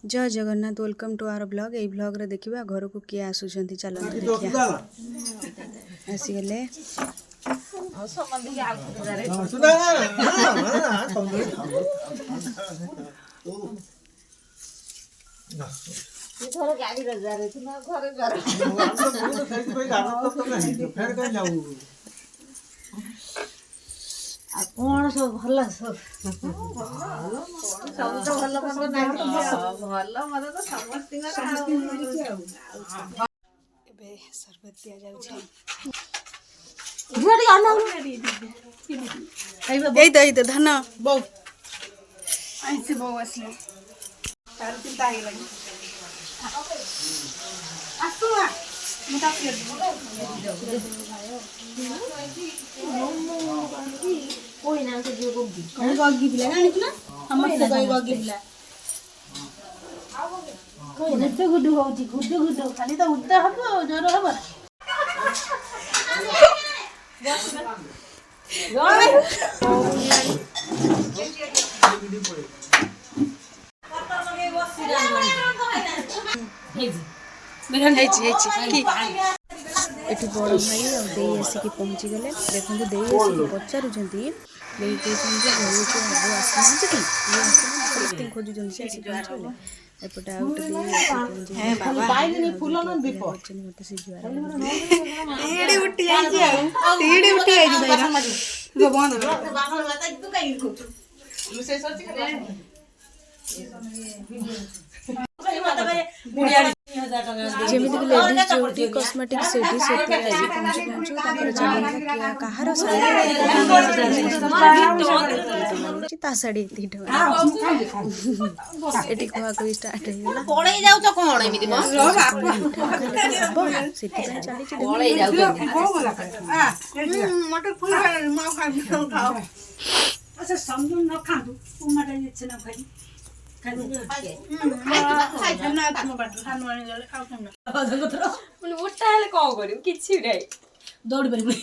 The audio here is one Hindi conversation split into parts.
जय Jagannath welcome to our blog. यही ब्लॉग रे देखिबा घर को किए आसुचंती चलो देखिया आसी गले गाड़ी जा रहे थे ना घरे जा रहे कौन सब भल सब सब तो भल भल मत तो समस्त एबे शरबत दिया जाउ छै झड़ी आना एई तो धन बौ ऐसे बौ असले तार चिंता हे लगी आसुआ मोटा प्लेट कोई ना से जो गोगी कहीं गगी बिला ना निकला हम से कोई गगी बिला कोई ना से गुडू होची गुडू खाली तो उठता हबो जोर हबो एठी बड़ भाई और देई आसिक पहुंची गले देखंतु देई आसिक पचारुचंती देई कहछन जे घरु को हबो आसनांती कि ये आसनांती खोजु जन से आसिक पहुंचले एपटा आउट देई है बाबा बाई नहीं फूल न दीपो चन मते सिजुआ टीडी उठी आई छी टीडी उठी आई छी भाई जो बंद बाबा माता तू काई को लुसे सोची कर जेमिति कि लेडीज ज्यूटी कॉस्मेटिक सेठी सेठी आसी पहुंचू ताकर चली कहार साड़ी ता साड़ी एती एटी खवा को स्टार्ट हेला पड़े जाउ तो कोन एमिति बा सेठी चली छी पड़े जाउ मटर फुल मां खाओ अच्छा समझो न खादू तू मटर इच्छा न खाई दौड़ पड़ी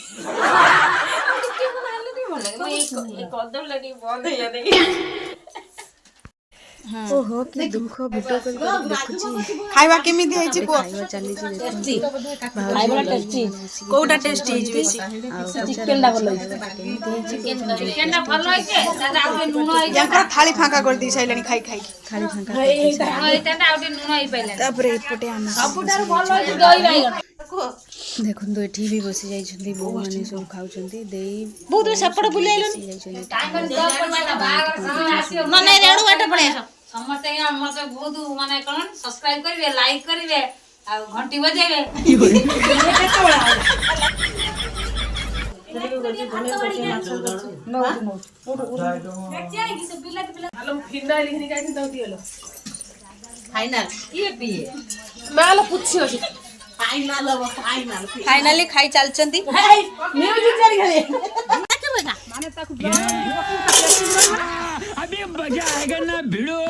ओहो कि दुख भिडियो कॉल देखुची खाइबा केमिति है छी को खाइबा चली छी देखुची खाइबा टेस्टी कोटा टेस्टी है बेसी चिकन डा भलो चिकन डा भलो है के दादा आउटे नुन है जंका थाली फांका कर दी छैलनी खाई खाई थाली फांका एटा आउटे नुन है पहिले तापरे एपटे आना सबुटार भलो है दही बाइगन देखुन तो एठी भी बसी जाई छथि बो माने सब खाउछथि देई बहुत सपड़ बुलेइलन न नै रेडू बाटे पड़े समस्त हमर बहुत माने कोन सब्सक्राइब करिवे लाइक करिवे आ घंटी बजेबे फाइनल ये पिए माला पुछि अछि फाइनल अब फाइनल फाइनली खाई चलचंती म्यूजिक चली गले माने ताकू अभी मजा आएगा ना भिड़ो।